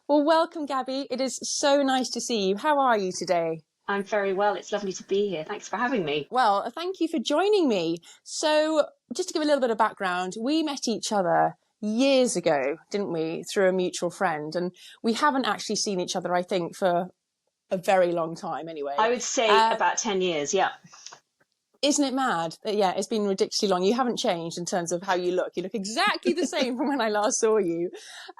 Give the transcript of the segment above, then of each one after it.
Well, welcome, Gabby. It is so nice to see you. How are you today? I'm very well. It's lovely to be here. Thanks for having me. Well, thank you for joining me. So, just to give a little bit of background, we met each other years ago, didn't we, through a mutual friend. And we haven't actually seen each other, I think, for a very long time anyway. I would say about 10 years, yeah. Isn't it mad? Yeah, it's been ridiculously long. You haven't changed in terms of how you look. You look exactly the same from when I last saw you.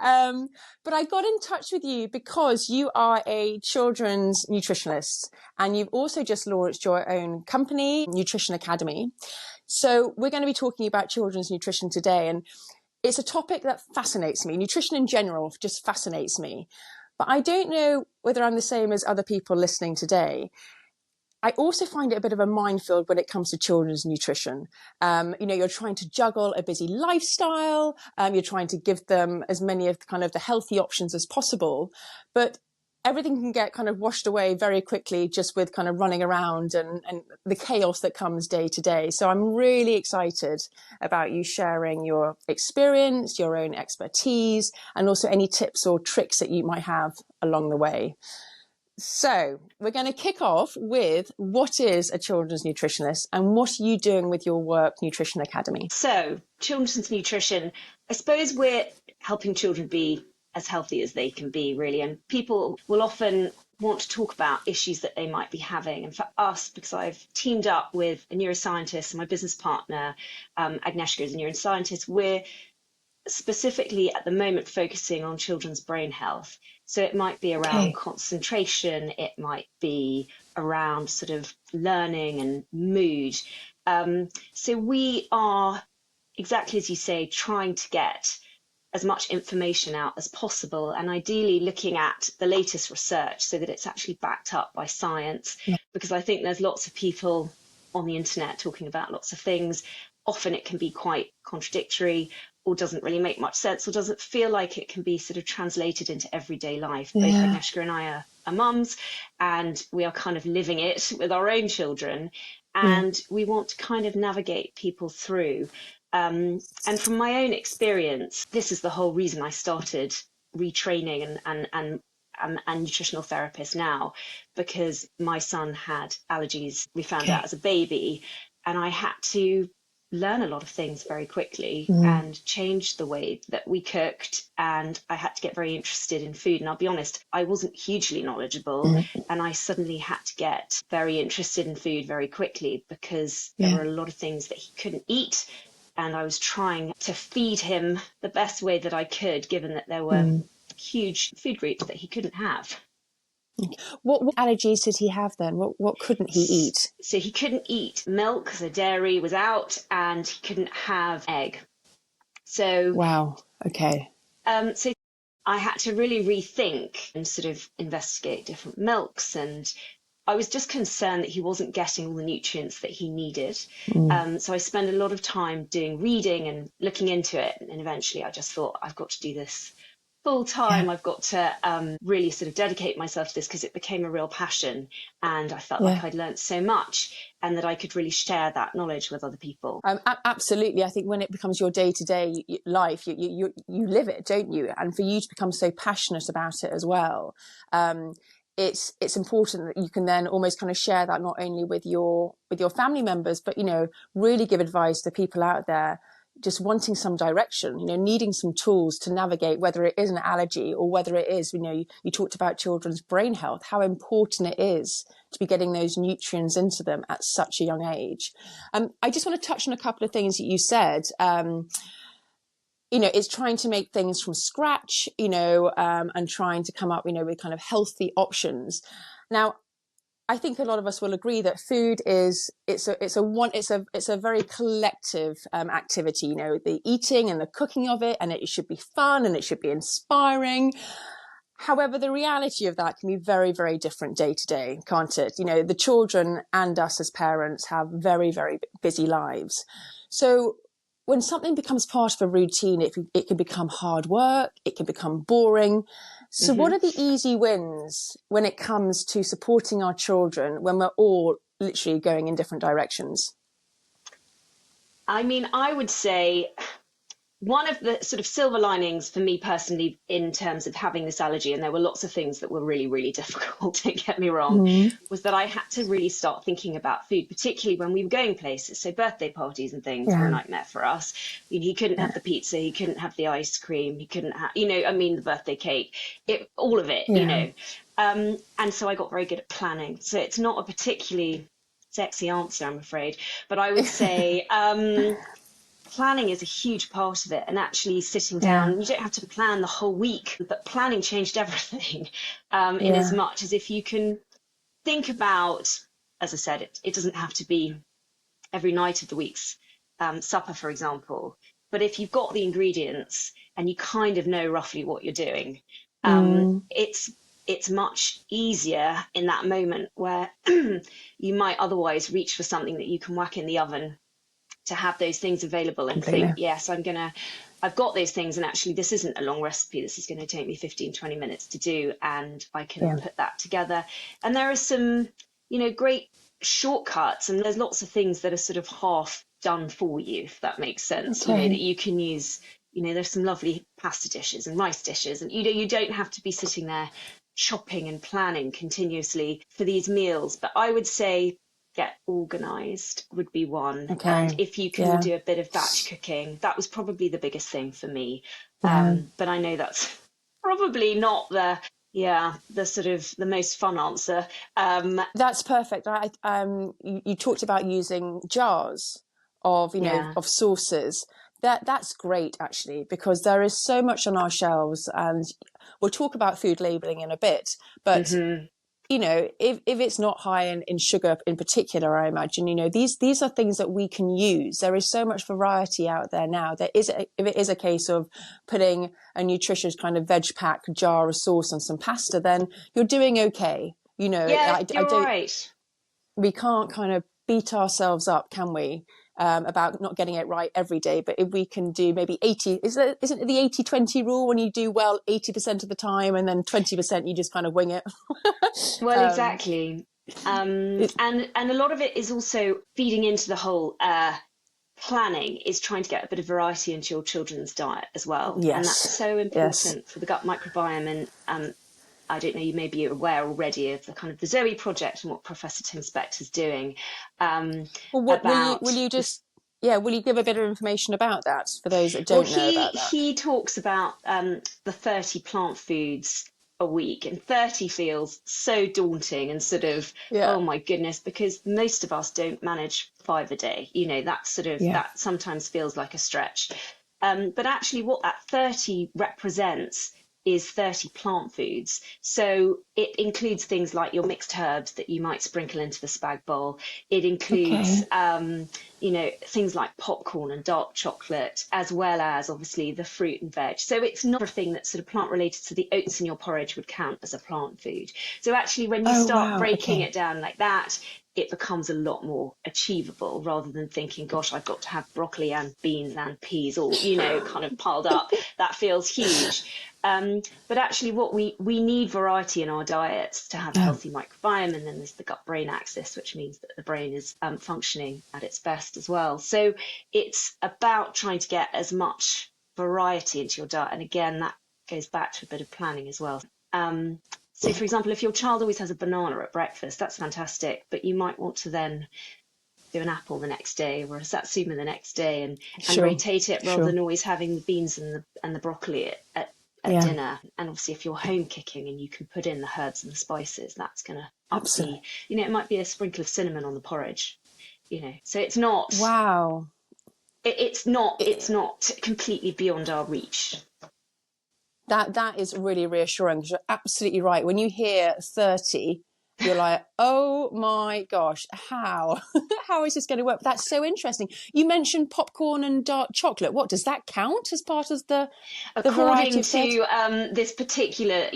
But I got in touch with you because you are a children's nutritionist and you've also just launched your own company, Nutrition Academy. So we're going to be talking about children's nutrition today. And it's a topic that fascinates me. Nutrition in general just fascinates me. But I don't know whether I'm the same as other people listening today. I also find it a bit of a minefield when it comes to children's nutrition. You're trying to juggle a busy lifestyle. You're trying to give them as many of kind of the healthy options as possible, but everything can get kind of washed away very quickly just with kind of running around and the chaos that comes day to day. So I'm really excited about you sharing your experience, your own expertise, and also any tips or tricks that you might have along the way. So we're going to kick off with what is a children's nutritionist and what are you doing with your work, Nutrition Academy? So children's nutrition, I suppose we're helping children be as healthy as they can be, really. And people will often want to talk about issues that they might be having. And for us, because I've teamed up with a neuroscientist and my business partner, Agnieszka, is a neuroscientist, we're specifically at the moment focusing on children's brain health. So it might be around concentration, it might be around sort of learning and mood. So we are, exactly as you say, trying to get as much information out as possible and ideally looking at the latest research so that it's actually backed up by science. Because I think there's lots of people on the internet talking about lots of things. Often it can be quite contradictory or doesn't really make much sense or doesn't feel like it can be sort of translated into everyday life. Both Agnieszka and I are mums and we are kind of living it with our own children and we want to kind of navigate people through. And from my own experience, this is the whole reason I started retraining and nutritional therapist now, because my son had allergies. We found out as a baby and I had to learn a lot of things very quickly and change the way that we cooked, and I had to get very interested in food. And I'll be honest, I wasn't hugely knowledgeable and I suddenly had to get very interested in food very quickly because there were a lot of things that he couldn't eat and I was trying to feed him the best way that I could, given that there were huge food groups that he couldn't have. What allergies did he have then? What couldn't he eat? So he couldn't eat milk, so dairy was out, and he couldn't have egg. So wow, okay. So I had to really rethink and sort of investigate different milks, and I was just concerned that he wasn't getting all the nutrients that he needed. So I spent a lot of time doing reading and looking into it, and eventually I just thought, I've got to do this full time. I've got to really sort of dedicate myself to this because it became a real passion and I felt like I'd learned so much and that I could really share that knowledge with other people. Absolutely. I think when it becomes your day-to-day life, you live it, don't you? And for you to become so passionate about it as well, it's important that you can then almost kind of share that not only with your family members, but, really give advice to people out there just wanting some direction, needing some tools to navigate, whether it is an allergy or whether it is, you talked about children's brain health, how important it is to be getting those nutrients into them at such a young age. I just want to touch on a couple of things that you said. It's trying to make things from scratch, and trying to come up, with kind of healthy options. Now, I think a lot of us will agree that food it's a very collective activity, the eating and the cooking of it, and it should be fun and it should be inspiring. However, the reality of that can be very, very different day to day, can't it? The children and us as parents have very, very busy lives. So when something becomes part of a routine, it can become hard work, it can become boring. So what are the easy wins when it comes to supporting our children when we're all literally going in different directions? I mean, I would say one of the sort of silver linings for me personally in terms of having this allergy, and there were lots of things that were really, really difficult, don't get me wrong, Mm. was that I had to really start thinking about food, particularly when we were going places. So birthday parties and things were a Yeah. nightmare for us. He couldn't have the pizza, he couldn't have the ice cream, he couldn't have, the birthday cake, all of it. Yeah. And so I got very good at planning. So it's not a particularly sexy answer, I'm afraid, but I would say planning is a huge part of it, and actually sitting Yeah. down. You don't have to plan the whole week, but planning changed everything. In as Yeah. much as if you can think about, as I said, it doesn't have to be every night of the week's supper, for example. But if you've got the ingredients and you kind of know roughly what you're doing, Mm. it's much easier in that moment where you might otherwise reach for something that you can whack in the oven, to have those things available and Completely. think, yes, I've got those things, and actually this isn't a long recipe. This is going to take me 15-20 minutes to do, and I can Yeah. put that together. And there are some, great shortcuts, and there's lots of things that are sort of half done for you, if that makes sense, Okay. that you can use. There's some lovely pasta dishes and rice dishes, and you don't have to be sitting there chopping and planning continuously for these meals. But I would say get organized would be one. And Okay. if you can Yeah. do a bit of batch cooking, that was probably the biggest thing for me. Yeah. But I know that's probably not the sort of the most fun answer. That's perfect. You talked about using jars of, Yeah. of sauces. That's great actually, because there is so much on our shelves, and we'll talk about food labeling in a bit, but Mm-hmm. if it's not high in sugar in particular, I imagine, these are things that we can use. There is so much variety out there now. If it is a case of putting a nutritious kind of veg pack jar of sauce on some pasta, then you're doing okay. Yeah, I you're don't, right. we can't kind of beat ourselves up, can we? About not getting it right every day. But if we can do maybe 80, isn't it the 80-20 rule, when you do well 80% of the time and then 20% you just kind of wing it? Well, um, exactly. it, And a lot of it is also feeding into the whole planning, is trying to get a bit of variety into your children's diet as well. And that's yes, so yes. important for the gut microbiome. And I don't know, you may be aware already of the kind of the Zoe project and what Professor Tim Spector's doing, Well, what will about you just, yeah, will you give a bit of information about that for those that well, don't know about that? he talks about the 30 plant foods a week, and 30 feels so daunting and sort of, Yeah, oh my goodness, because most of us don't manage 5 a day. yeah. That sometimes feels like a stretch. But actually, what that 30 represents is 30 plant foods. So it includes things like your mixed herbs that you might sprinkle into the spag bowl. It includes, Okay, things like popcorn and dark chocolate, as well as obviously the fruit and veg. So it's not a thing that's sort of plant related. So the oats in your porridge would count as a plant food. So actually, when you oh start wow, breaking okay. it down like that, it becomes a lot more achievable, rather than thinking, gosh, I've got to have broccoli and beans and peas all, kind of piled up. That feels huge. But actually, what we need variety in our diets to have a Yeah. healthy microbiome, and then there's the gut-brain axis, which means that the brain is functioning at its best as well. So it's about trying to get as much variety into your diet, and again, that goes back to a bit of planning as well. So, for example, if your child always has a banana at breakfast, that's fantastic, but you might want to then do an apple the next day or a satsuma the next day, and Sure, rotate it, rather sure. than always having the beans and the broccoli at Yeah, dinner. And obviously, if you're home cooking and you can put in the herbs and the spices, that's going to up absolutely. the, it might be a sprinkle of cinnamon on the porridge, So it's not, Wow. it's not completely beyond our reach. That is really reassuring, because you're absolutely right. When you hear 30, you're like, oh my gosh, how? How is this going to work? That's so interesting. You mentioned popcorn and dark chocolate. What, does that count as part of the variety According of 30? to this particular,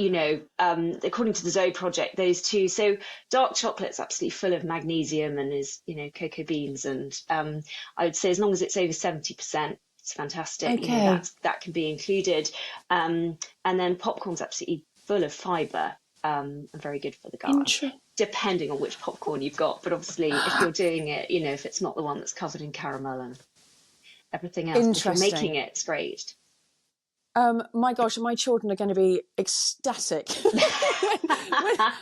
according to the Zoe project, those two. So dark chocolate's absolutely full of magnesium and is, cocoa beans, and I would say as long as it's over 70%, it's fantastic. Okay. That can be included. And then popcorn's absolutely full of fibre, and very good for the gut, Interesting. depending on which popcorn you've got. But obviously, if you're doing it, if it's not the one that's covered in caramel everything else. But if you're Interesting. making it, it's great. My gosh, my children are going to be ecstatic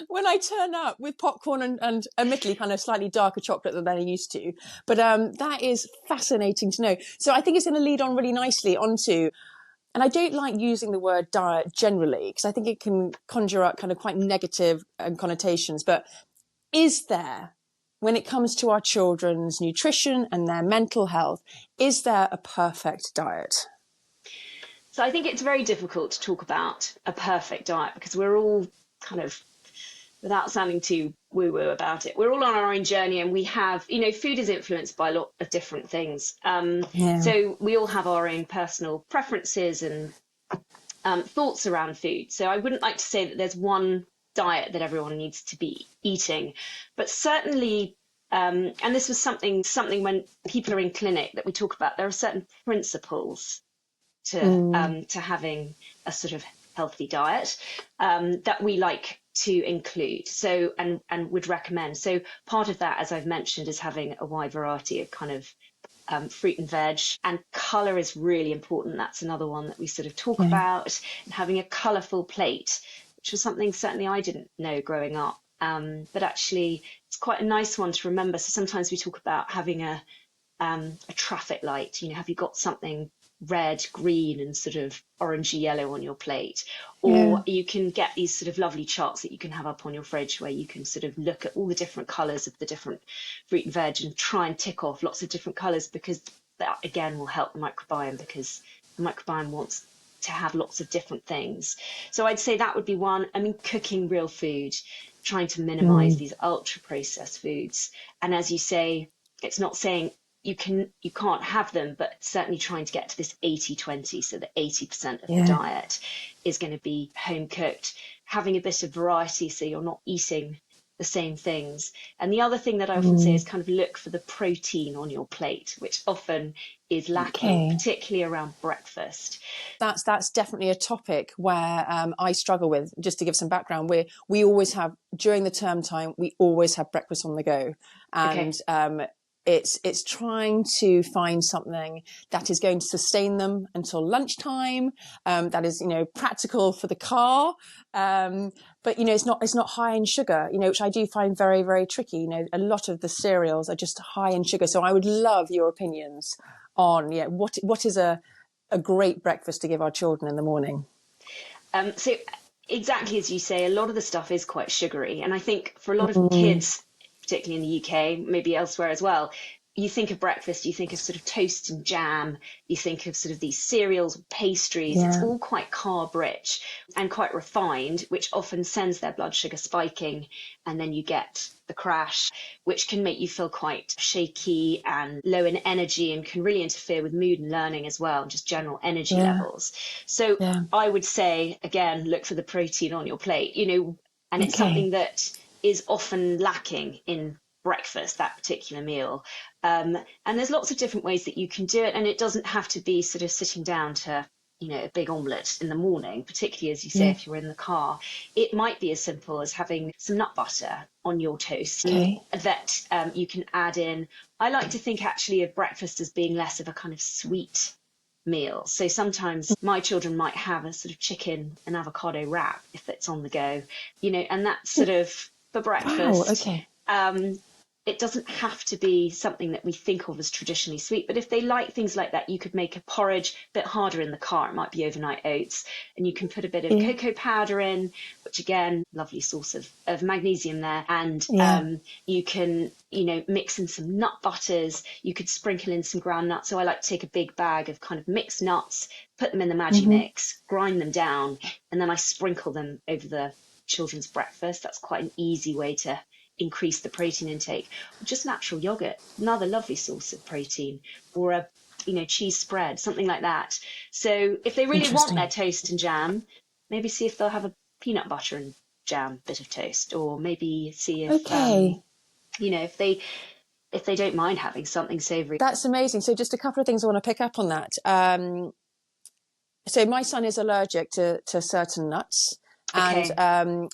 when I turn up with popcorn and admittedly kind of slightly darker chocolate than they're used to. But that is fascinating to know. So I think it's going to lead on really nicely onto, and I don't like using the word diet generally because I think it can conjure up kind of quite negative connotations. But is there, when it comes to our children's nutrition and their mental health, is there a perfect diet? So I think it's very difficult to talk about a perfect diet because we're all kind of, without sounding too woo-woo about it, we're all on our own journey, and we have, food is influenced by a lot of different things. So we all have our own personal preferences and thoughts around food. So I wouldn't like to say that there's one diet that everyone needs to be eating, but certainly, and this was something when people are in clinic that we talk about, there are certain principles to having a sort of healthy diet that we like to include. So and would recommend. So part of that, as I've mentioned, is having a wide variety of kind of fruit and veg, and colour is really important. That's another one that we sort of talk about, and having a colourful plate, which was something certainly I didn't know growing up. But actually it's quite a nice one to remember. So sometimes we talk about having a traffic light, have you got something red, green and sort of orangey yellow on your plate? Or you can get these sort of lovely charts that you can have up on your fridge where you can sort of look at all the different colours of the different fruit and veg and try and tick off lots of different colours, because that again will help the microbiome, because the microbiome wants to have lots of different things. So I'd say that would be one. I mean, cooking real food, trying to minimise these ultra processed foods. And as you say, it's not saying you can't have them, but certainly trying to get to this 80-20, so that 80% of the diet is going to be home cooked, having a bit of variety so you're not eating the same things. And the other thing that I often say is kind of look for the protein on your plate, which often is lacking, particularly around breakfast. That's definitely a topic where I struggle with. Just to give some background, we always have, during the term time, we always have breakfast on the go, and it's trying to find something that is going to sustain them until lunchtime, that is practical for the car, but it's not high in sugar, which I do find very, very tricky. A lot of the cereals are just high in sugar. So I would love your opinions on what is a great breakfast to give our children in the morning. So exactly as you say, a lot of the stuff is quite sugary, and I think for a lot of kids, particularly in the UK, maybe elsewhere as well, you think of breakfast, you think of sort of toast and jam, you think of sort of these cereals, pastries. It's all quite carb rich and quite refined, which often sends their blood sugar spiking, and then you get the crash, which can make you feel quite shaky and low in energy, and can really interfere with mood and learning as well, and just general energy levels. So I would say, again, look for the protein on your plate, and it's something that is often lacking in breakfast, that particular meal. And there's lots of different ways that you can do it, and it doesn't have to be sort of sitting down to a big omelette in the morning, particularly as you say, if you're in the car. It might be as simple as having some nut butter on your toast that you can add in. I like to think actually of breakfast as being less of a kind of sweet meal. So sometimes my children might have a sort of chicken and avocado wrap if it's on the go, and that's sort of for breakfast. It doesn't have to be something that we think of as traditionally sweet, but if they like things like that, you could make a porridge a bit harder in the car. It might be overnight oats, and you can put a bit of cocoa powder in, which again, lovely source of magnesium there. And you can, mix in some nut butters. You could sprinkle in some ground nuts. So I like to take a big bag of kind of mixed nuts, put them in the Maggi mix, grind them down, and then I sprinkle them over the children's breakfast. That's quite an easy way to increase the protein intake. Just natural yogurt, another lovely source of protein, or a cheese spread, something like that. So if they really want their toast and jam, maybe see if they'll have a peanut butter and jam bit of toast, or maybe see if if they don't mind having something savoury. That's amazing. So just a couple of things I want to pick up on that. So my son is allergic to certain nuts. And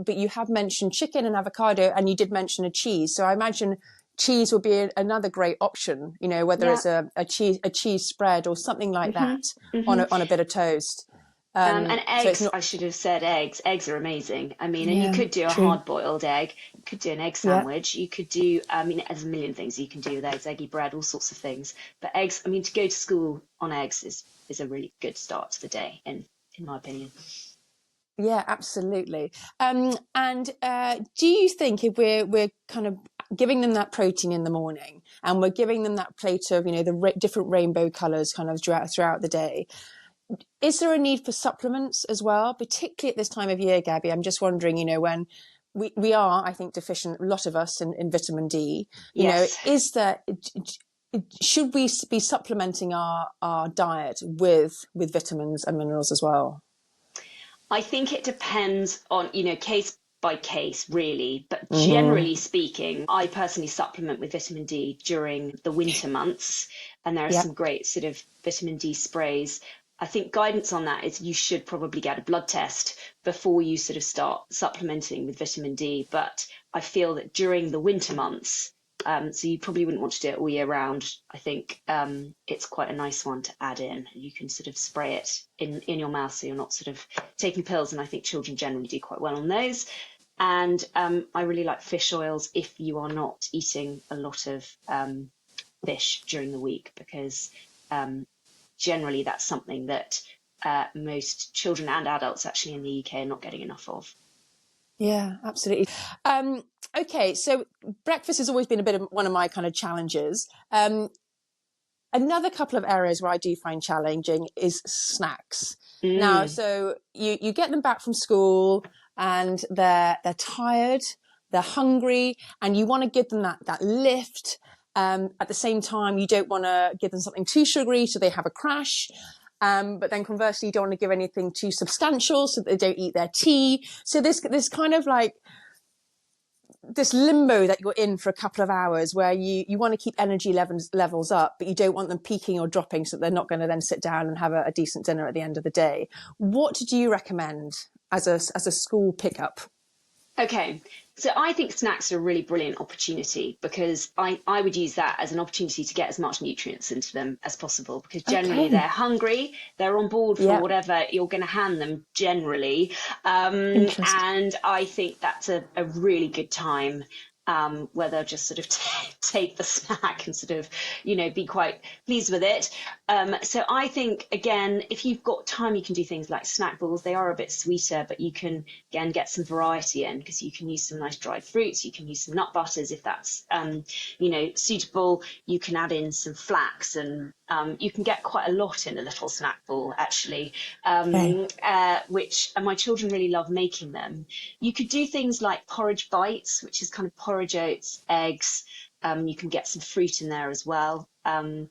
but you have mentioned chicken and avocado, and you did mention a cheese. So I imagine cheese would be another great option, you know, whether Yeah. it's a cheese spread or something like that on a bit of toast. And So it's eggs, not, I should have said eggs. Eggs are amazing. I mean, and you yeah, could do a true. hard boiled egg, you could do an egg Yeah. sandwich, you could do, I mean, there's a million things you can do with eggs, eggy bread, all sorts of things. But eggs, I mean, to go to school on eggs is a really good start to the day, in my opinion. Yeah, absolutely. And do you think if we're kind of giving them that protein in the morning and we're giving them that plate of, you know, the different rainbow colours kind of throughout the day, is there a need for supplements as well, particularly at this time of year, Gabby? I'm just wondering, you know, when we are, I think, deficient, a lot of us in vitamin D, you know, Yes. should we be supplementing our diet with vitamins and minerals as well? I think it depends on, case by case, really. But Mm-hmm. generally speaking, I personally supplement with vitamin D during the winter months. And there are Yeah. some great sort of vitamin D sprays. I think guidance on that is you should probably get a blood test before you sort of start supplementing with vitamin D. But I feel that during the winter months, so you probably wouldn't want to do it all year round. I think it's quite a nice one to add in. You can sort of spray it in your mouth so you're not sort of taking pills. And I think children generally do quite well on those. And I really like fish oils if you are not eating a lot of fish during the week, because generally that's something that most children and adults actually in the UK are not getting enough of. Yeah, absolutely. Okay, so breakfast has always been a bit of one of my kind of challenges. Another couple of areas where I do find challenging is snacks. Now, Mm. so you get them back from school and they're tired, they're hungry, and you want to give them that lift. At the same time, you don't want to give them something too sugary so they have a crash. But then conversely, you don't want to give anything too substantial so that they don't eat their tea. So this kind of like this limbo that you're in for a couple of hours where you want to keep energy levels up, but you don't want them peaking or dropping so they're not going to then sit down and have a decent dinner at the end of the day. What do you recommend as a school pickup? Okay, so I think snacks are a really brilliant opportunity, because I would use that as an opportunity to get as much nutrients into them as possible, because generally Okay. they're hungry, they're on board for Yeah. whatever you're going to hand them generally. Interesting. And I think that's a really good time where they'll just sort of take the snack and sort of, be quite pleased with it. So I think, again, if you've got time, you can do things like snack balls. They are a bit sweeter, but you can, again, get some variety in, because you can use some nice dried fruits. You can use some nut butters if that's, suitable. You can add in some flax, and you can get quite a lot in a little snack ball, actually, Okay. which and my children really love making them. You could do things like porridge bites, which is kind of porridge oats, eggs. You can get some fruit in there as well. Or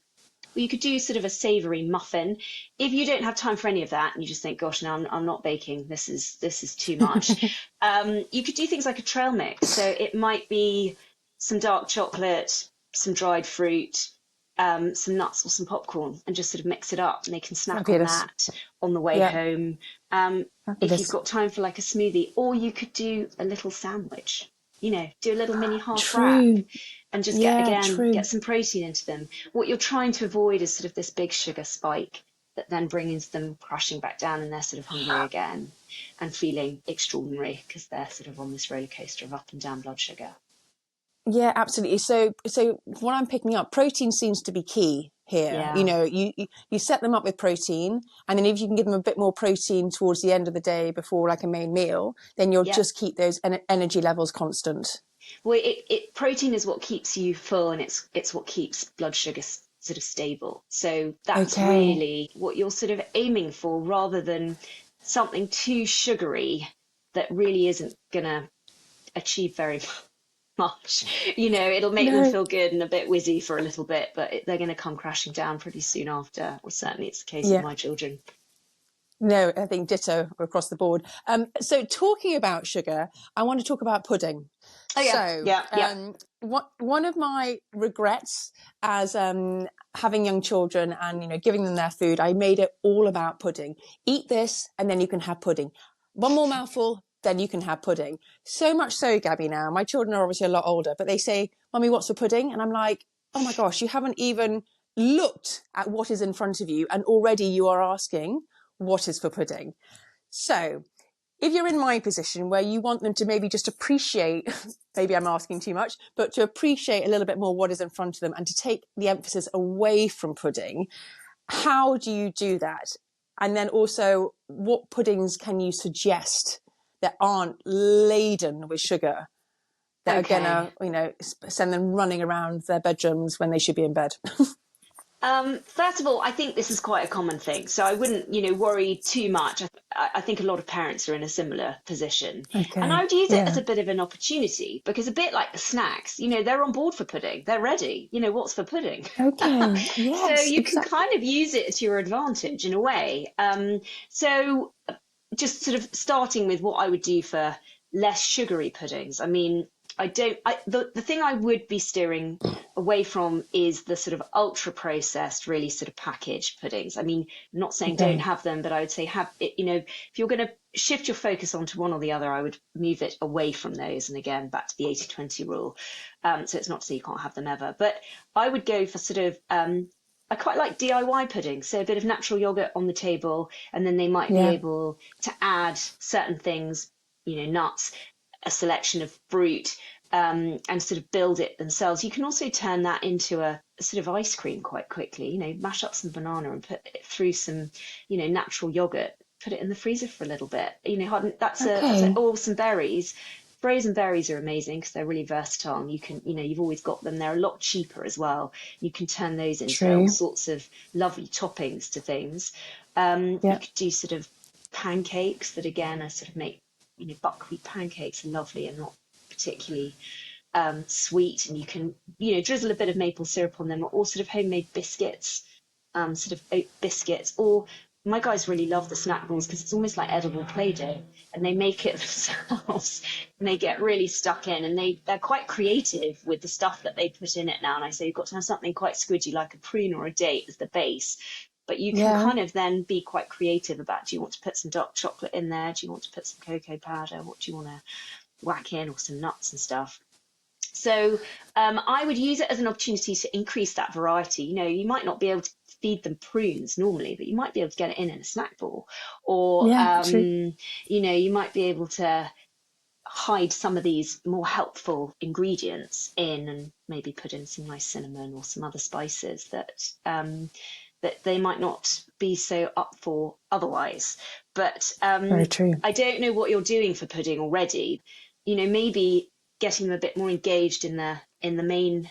you could do sort of a savoury muffin. If you don't have time for any of that and you just think, gosh, no, I'm not baking, this is too much. You could do things like a trail mix. So it might be some dark chocolate, some dried fruit, some nuts or some popcorn, and just sort of mix it up, and they can snack on Fabulous. that on the way Yeah. home. If you've Fabulous. got time for like a smoothie, or you could do a little sandwich, do a little mini half wrap, True. and just Yeah, get true. some protein into them. What you're trying to avoid is sort of this big sugar spike that then brings them crashing back down, and they're sort of hungry again and feeling extraordinary, because they're sort of on this roller coaster of up and down blood sugar. Yeah, absolutely. So what I'm picking up, protein seems to be key here. You Yeah. know, you set them up with protein, and then if you can give them a bit more protein towards the end of the day before like a main meal, then you'll Yeah. just keep those energy levels constant. Well, protein is what keeps you full, and it's what keeps blood sugar sort of stable. So that's Okay. really what you're sort of aiming for, rather than something too sugary that really isn't gonna achieve very much. It'll make them No. feel good and a bit whizzy for a little bit, but they're going to come crashing down pretty soon after. Or certainly it's the case with Yeah. my children. No, I think ditto across the board. So talking about sugar, I want to talk about pudding. Oh yeah, So, yeah, yeah, one of my regrets as having young children and giving them their food, I made it all about pudding. Eat this, and then you can have pudding. One more mouthful, then you can have pudding. So much so, Gabby, now, my children are obviously a lot older, but they say, Mummy, what's for pudding? And I'm like, oh my gosh, you haven't even looked at what is in front of you, and already you are asking what is for pudding. So if you're in my position where you want them to maybe just appreciate, maybe I'm asking too much, but to appreciate a little bit more what is in front of them and to take the emphasis away from pudding, how do you do that? And then also, what puddings can you suggest that aren't laden with sugar, that are gonna, you know, send them running around their bedrooms when they should be in bed? First of all, I think this is quite a common thing, so I wouldn't, worry too much. I think a lot of parents are in a similar position, and I would use it as a bit of an opportunity, because a bit like the snacks, they're on board for pudding, they're ready. What's for pudding? Okay. Yes, so you can exactly. kind of use it to your advantage in a way. So just sort of starting with what I would do for less sugary puddings. I mean, the thing I would be steering away from is the sort of ultra processed, really sort of packaged puddings. I mean, I'm not saying don't have them, but I would say have it, if you're going to shift your focus onto one or the other, I would move it away from those. And again, back to the 80-20 rule. So it's not to say you can't have them ever, but I would go for sort of, I quite like DIY pudding. So a bit of natural yogurt on the table, and then they might be able to add certain things, nuts, a selection of fruit, and sort of build it themselves. You can also turn that into a sort of ice cream quite quickly. Mash up some banana and put it through some, natural yogurt. Put it in the freezer for a little bit. Or some berries. Frozen berries are amazing because they're really versatile, and you can, you've always got them. They're a lot cheaper as well. You can turn those into all sorts of lovely toppings to things. You could do sort of pancakes that again are sort of make, buckwheat pancakes are lovely and not particularly sweet, and you can drizzle a bit of maple syrup on them, or sort of homemade biscuits, sort of oat biscuits. Or my guys really love the snack balls because it's almost like edible Play-Doh, and they make it themselves and they get really stuck in, and they're quite creative with the stuff that they put in it now. And I say you've got to have something quite squidgy like a prune or a date as the base, but you can kind of then be quite creative about, do you want to put some dark chocolate in there, do you want to put some cocoa powder, what do you want to whack in, or some nuts and stuff. So I would use it as an opportunity to increase that variety. You might not be able to feed them prunes normally, but you might be able to get it in a snack ball, or you might be able to hide some of these more helpful ingredients in, and maybe put in some nice cinnamon or some other spices that they might not be so up for otherwise. But Very true. I don't know what you're doing for pudding already. Maybe getting them a bit more engaged in the main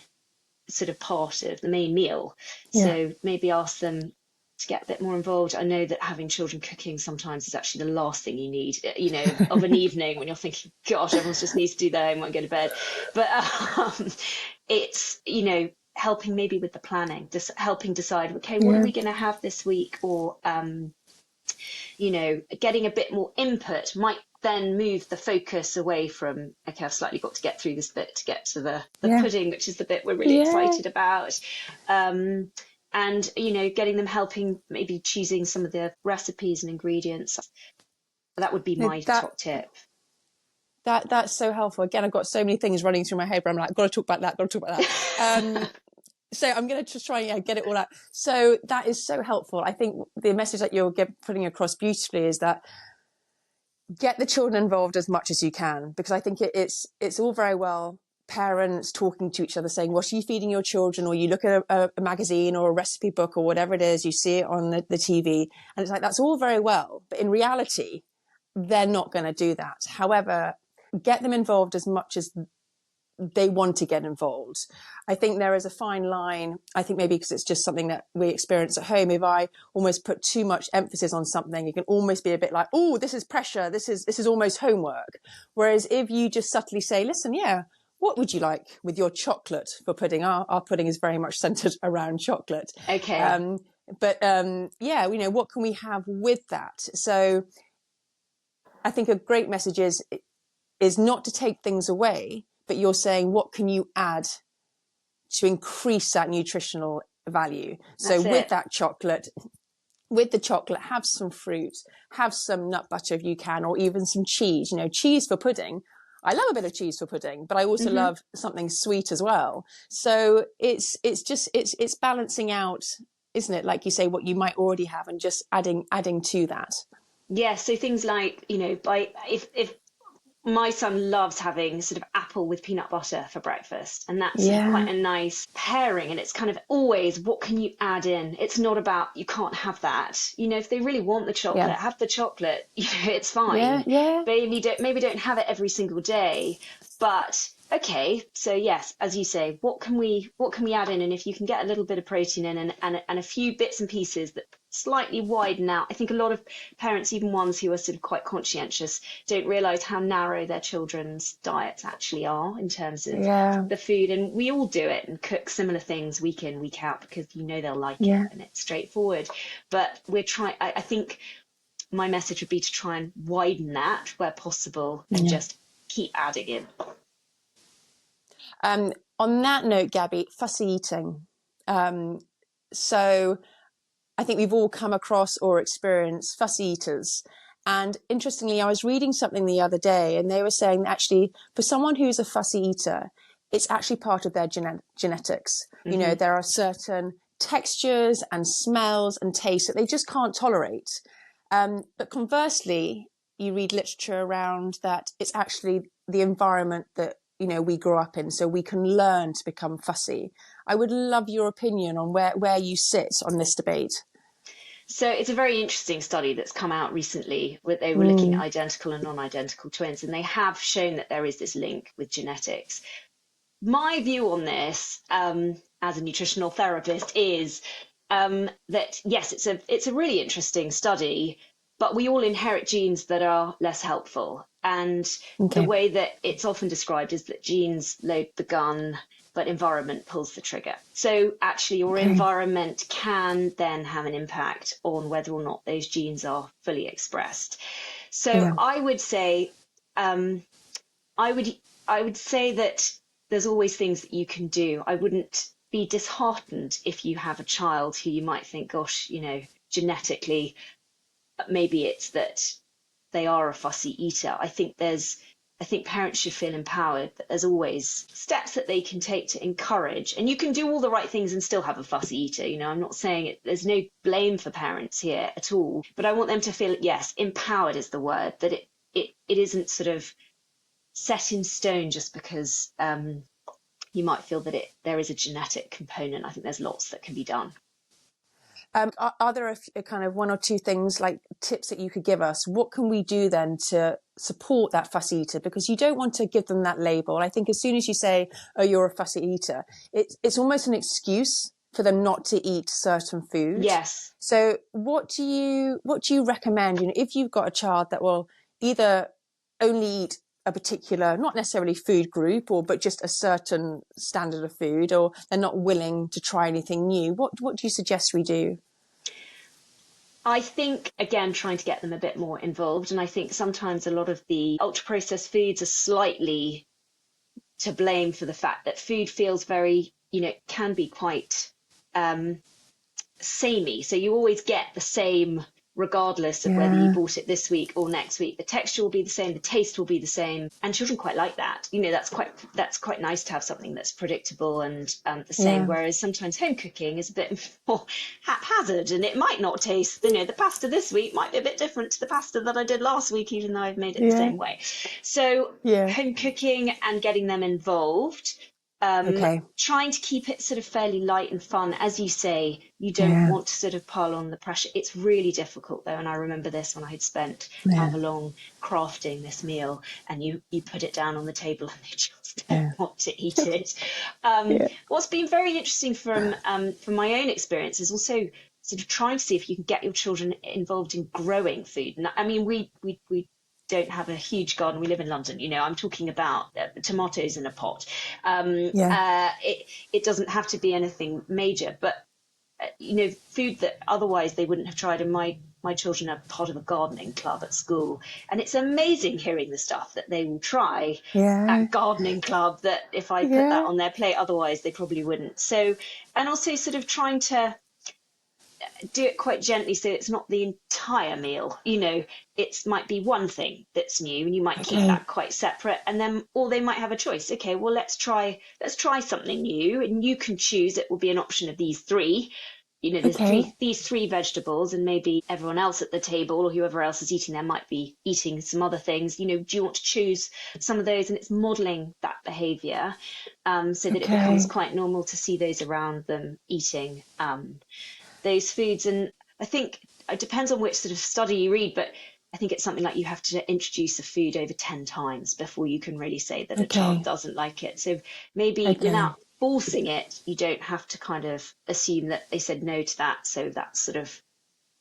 sort of part of the main meal. So maybe ask them to get a bit more involved. I know that having children cooking sometimes is actually the last thing you need, of an evening when you're thinking, gosh, everyone just needs to do their homework and go to bed. But it's, helping maybe with the planning, just helping decide, okay, what are we going to have this week? Or, getting a bit more input might then move the focus away from, okay, I've slightly got to get through this bit to get to the pudding, which is the bit we're really excited about. And, getting them helping, maybe choosing some of the recipes and ingredients. That would be my top tip. That's so helpful. Again, I've got so many things running through my head where I'm like, got to talk about that. So I'm going to just try and get it all out. So that is so helpful. I think the message that you're putting across beautifully is that get the children involved as much as you can, because I think it's all very well parents talking to each other saying, what are you feeding your children? Or you look at a magazine or a recipe book or whatever it is, you see it on the TV, and it's like, that's all very well. But in reality, they're not going to do that. However, get them involved as much as they want to get involved. I think there is a fine line. I think maybe because it's just something that we experience at home. If I almost put too much emphasis on something, it can almost be a bit like, oh, this is pressure. This is almost homework. Whereas if you just subtly say, listen, what would you like with your chocolate for pudding? Our pudding is very much centered around chocolate. Okay. What can we have with that? So I think a great message is not to take things away, but you're saying, what can you add to increase that nutritional value? So with that chocolate, with the chocolate, have some fruit, have some nut butter if you can, or even some cheese. Cheese for pudding. I love a bit of cheese for pudding, but I also love something sweet as well. So it's balancing out, isn't it? Like you say, what you might already have and just adding to that. Yeah, so things like, if my son loves having sort of apple with peanut butter for breakfast, and that's sort of Yeah. quite a nice pairing. And it's kind of always, what can you add in? It's not about, you can't have that. If they really want the chocolate, have the chocolate. It's fine. Yeah. Maybe don't have it every single day, but okay. So yes, as you say, what can we add in? And if you can get a little bit of protein in and a few bits and pieces that slightly widen out. I think a lot of parents, even ones who are sort of quite conscientious, don't realise how narrow their children's diets actually are in terms of the food. And we all do it and cook similar things week in, week out, because they'll like it and it's straightforward. But we're trying, I think my message would be to try and widen that where possible and just keep adding in. On that note, Gabby, fussy eating. So I think we've all come across or experienced fussy eaters. And interestingly, I was reading something the other day, and they were saying that actually for someone who's a fussy eater, it's actually part of their genetics. There are certain textures and smells and tastes that they just can't tolerate. But conversely, you read literature around that it's actually the environment that we grow up in, so we can learn to become fussy. I would love your opinion on where you sit on this debate. So it's a very interesting study that's come out recently where they were looking at identical and non-identical twins, and they have shown that there is this link with genetics. My view on this, as a nutritional therapist, is that yes, it's a really interesting study, but we all inherit genes that are less helpful. And the way that it's often described is that genes load the gun, but environment pulls the trigger. So actually your environment can then have an impact on whether or not those genes are fully expressed. So I would say, I would say that there's always things that you can do. I wouldn't be disheartened if you have a child who you might think, gosh, genetically, maybe it's that they are a fussy eater. I think parents should feel empowered that there's always steps that they can take to encourage, and you can do all the right things and still have a fussy eater. I'm not saying it, there's no blame for parents here at all, but I want them to feel, yes, empowered is the word, that it isn't sort of set in stone just because you might feel that there is a genetic component. I think there's lots that can be done. Are there a kind of one or two things, like tips that you could give us? What can we do then to support that fussy eater? Because you don't want to give them that label. I think as soon as you say, oh, you're a fussy eater, it's almost an excuse for them not to eat certain food. Yes. So what do you recommend? If you've got a child that will either only eat a particular, not necessarily food group, but just a certain standard of food, or they're not willing to try anything new, what do you suggest we do? I think, again, trying to get them a bit more involved. And I think sometimes a lot of the ultra processed foods are slightly to blame for the fact that food feels very, can be quite samey. So you always get the same regardless of whether you bought it this week or next week. The texture will be the same, the taste will be the same, and children quite like that. That's quite nice to have something that's predictable and the same. Whereas sometimes home cooking is a bit more haphazard, and it might not taste. The pasta this week might be a bit different to the pasta that I did last week, even though I've made it the same way. So home cooking and getting them involved. Trying to keep it sort of fairly light and fun. As you say, you don't want to sort of pile on the pressure. It's really difficult though, and I remember this when I had spent however long crafting this meal, and you put it down on the table and they just don't want to eat it. What's been very interesting from my own experience is also sort of trying to see if you can get your children involved in growing food. And I mean, we don't have a huge garden. We live in London. I'm talking about tomatoes in a pot. It doesn't have to be anything major, but food that otherwise they wouldn't have tried. And my children are part of a gardening club at school, and it's amazing hearing the stuff that they will try at gardening club that if I put that on their plate, otherwise they probably wouldn't. So, and also sort of trying to do it quite gently so it's not the entire meal. You know, it might be one thing that's new and you might keep Okay. that quite separate, and then or they might have a choice. Okay, well, let's try something new, and you can choose. It will be an option of these three. You know, there's Okay. these three vegetables, and maybe everyone else at the table or whoever else is eating there might be eating some other things. You know, do you want to choose some of those? And it's modeling that behavior, so that it becomes Okay. quite normal to see those around them eating those foods. And I think it depends on which sort of study you read, but I think it's something like you have to introduce a food over 10 times before you can really say that a child Okay. doesn't like it. So maybe Okay. without forcing it, you don't have to kind of assume that they said no to that. So that's sort of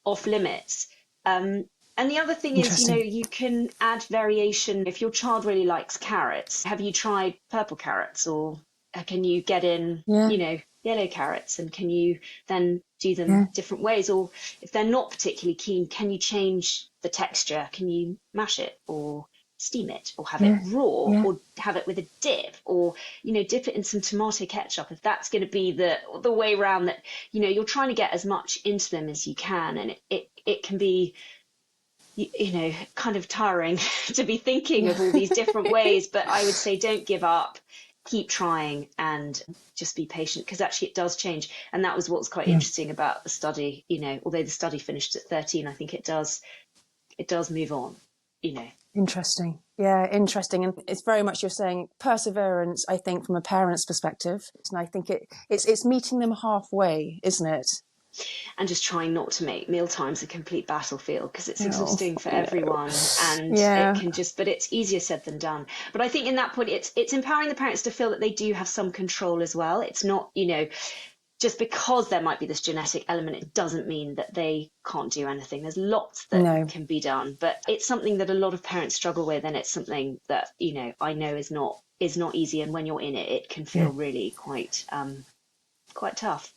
off limits. And the other thing is, Interesting. you can add variation. If your child really likes carrots, have you tried purple carrots, or can you get in, Yeah. yellow carrots, and can you then do them Yeah. different ways? Or if they're not particularly keen, can you change the texture? Can you mash it or steam it or have it Yeah. raw Yeah. or have it with a dip, or dip it in some tomato ketchup, if that's going to be the way around that. You're trying to get as much into them as you can, and it can be kind of tiring to be thinking of all these different ways. But I would say don't give up, keep trying, and just be patient, because actually it does change. And that was what's quite Yeah. interesting about the study. Although the study finished at 13, I think it does move on. Interesting. Yeah, interesting. And it's very much, you're saying, perseverance, I think, from a parent's perspective. And I think it's meeting them halfway, isn't it? And just trying not to make meal times a complete battlefield, because it's Oh, exhausting for no. everyone, and it Yeah. can but it's easier said than done. But I think in that point, it's empowering the parents to feel that they do have some control as well. It's not, just because there might be this genetic element, it doesn't mean that they can't do anything. There's lots that No. can be done, but it's something that a lot of parents struggle with, and it's something that I know is not easy. And when you're in it, it can Yeah. feel really quite tough.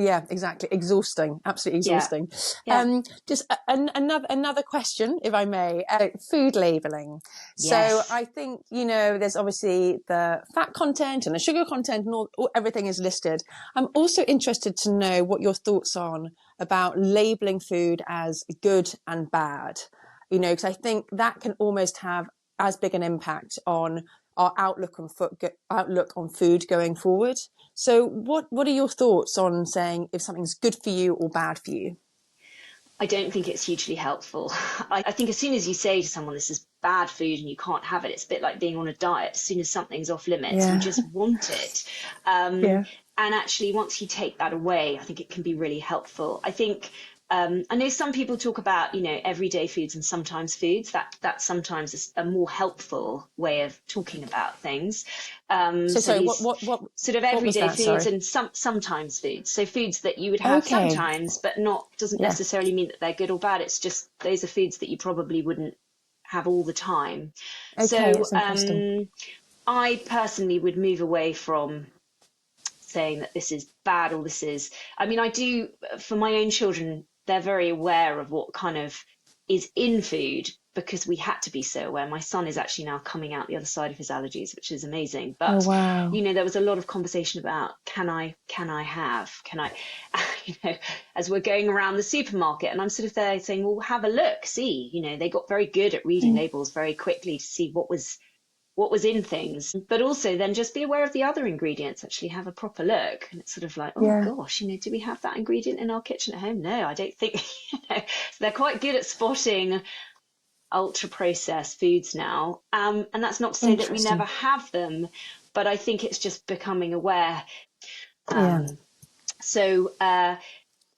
Yeah, exactly. Exhausting. Absolutely Yeah, exhausting. yeah, Just another question, if I may. Food labeling. So yes. I think, there's obviously the fat content and the sugar content, and everything is listed. I'm also interested to know what your thoughts on about labeling food as good and bad. Because I think that can almost have as big an impact on our outlook on food going forward. So what are your thoughts on saying if something's good for you or bad for you? I don't think it's hugely helpful. I think as soon as you say to someone this is bad food and you can't have it, it's a bit like being on a diet. As soon as something's off limits, you Yeah. just want it. Um, Yeah. and actually, once you take that away, I think it can be really helpful. I think I know some people talk about, everyday foods and sometimes foods. That sometimes is a more helpful way of talking about things. So So sorry, these sort of what was everyday that? foods Sorry. and sometimes foods. So foods that you would have Okay. sometimes, but not doesn't Yeah. necessarily mean that they're good or bad. It's just those are foods that you probably wouldn't have all the time. Okay, So that's interesting. I personally would move away from saying that this is bad or this is. I mean, I do for my own children. They're very aware of what kind of is in food, because we had to be so aware. My son is actually now coming out the other side of his allergies, which is amazing. Oh But wow. there was a lot of conversation about can I, as we're going around the supermarket, and I'm sort of there saying, well, have a look, see. They got very good at reading Mm. labels very quickly to see what was in things, but also then just be aware of the other ingredients, actually have a proper look. And it's sort of like, oh Yeah. gosh, do we have that ingredient in our kitchen at home? No, I don't think. So they're quite good at spotting ultra processed foods now. And that's not to say that we never Interesting. have them, but I think it's just becoming aware. Yeah. So I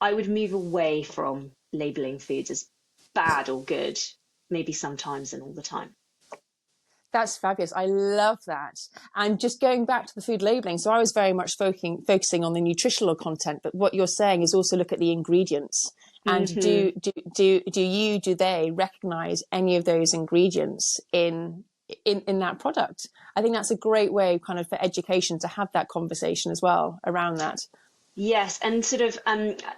would move away from labeling foods as bad or good, maybe sometimes and all the time. That's fabulous. I love that. And just going back to the food labeling, so I was very much focusing on the nutritional content, but what you're saying is also look at the ingredients. And Hmm. do they recognize any of those ingredients in that product? I think that's a great way kind of for education to have that conversation as well around that. Yes, and sort of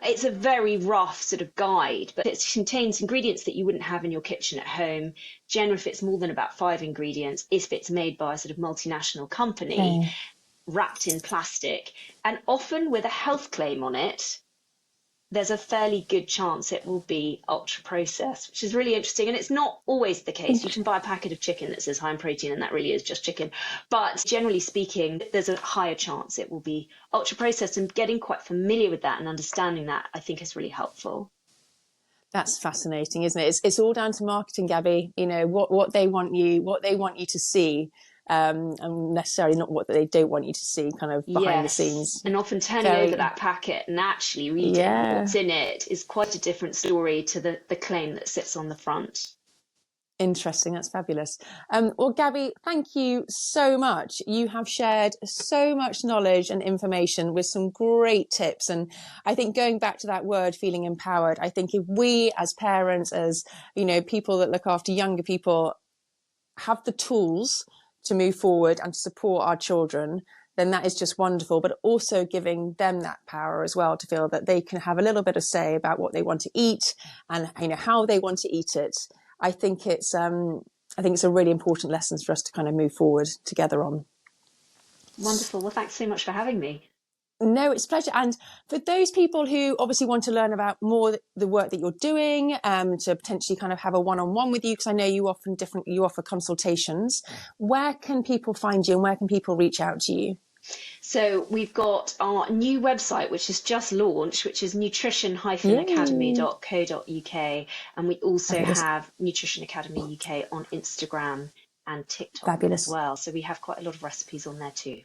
it's a very rough sort of guide, but it contains ingredients that you wouldn't have in your kitchen at home. Generally, if it's more than about 5 ingredients, if it's made by a sort of multinational company, Okay. wrapped in plastic, and often with a health claim on it there's a fairly good chance it will be ultra processed, which is really interesting. And it's not always the case. You can buy a packet of chicken that says high in protein, and that really is just chicken. But generally speaking, there's a higher chance it will be ultra processed, and getting quite familiar with that and understanding that, I think, is really helpful. That's fascinating, isn't it? It's all down to marketing, Gaby. You know, what they want you to see, and necessarily not what they don't want you to see, kind of behind the scenes. And often turning over that packet and actually reading what's in it is quite a different story to the claim that sits on the front. Interesting. That's fabulous. Well, Gaby, thank you so much. You have shared so much knowledge and information with some great tips. And I think going back to that word, feeling empowered, I think if we as parents, as, you know, people that look after younger people, have the tools to move forward and to support our children, then that is just wonderful. But also giving them that power as well to feel that they can have a little bit of say about what they want to eat and, you know, how they want to eat it. I think it's a really important lesson for us to kind of move forward together on. Wonderful. Well, thanks so much for having me. No, it's a pleasure. And for those people who obviously want to learn about more the work that you're doing, to potentially kind of have a one-on-one with you, because I know you offer consultations, where can people find you and where can people reach out to you? So we've got our new website, which is just launched, which is nutrition-academy.co.uk. And we also have Nutrition Academy UK on Instagram and TikTok as well. So we have quite a lot of recipes on there too.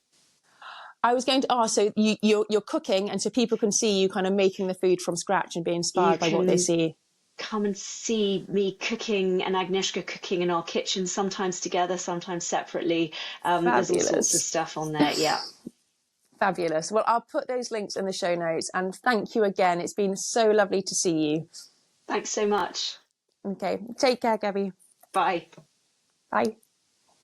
I was going to ask, so you're cooking, and so people can see you kind of making the food from scratch and be inspired by what they see. Come and see me cooking and Agnieszka cooking in our kitchen, sometimes together, sometimes separately. There's all sorts of stuff on there. Yeah. Fabulous. Well, I'll put those links in the show notes, and thank you again. It's been so lovely to see you. Thanks so much. Okay. Take care, Gaby. Bye. Bye.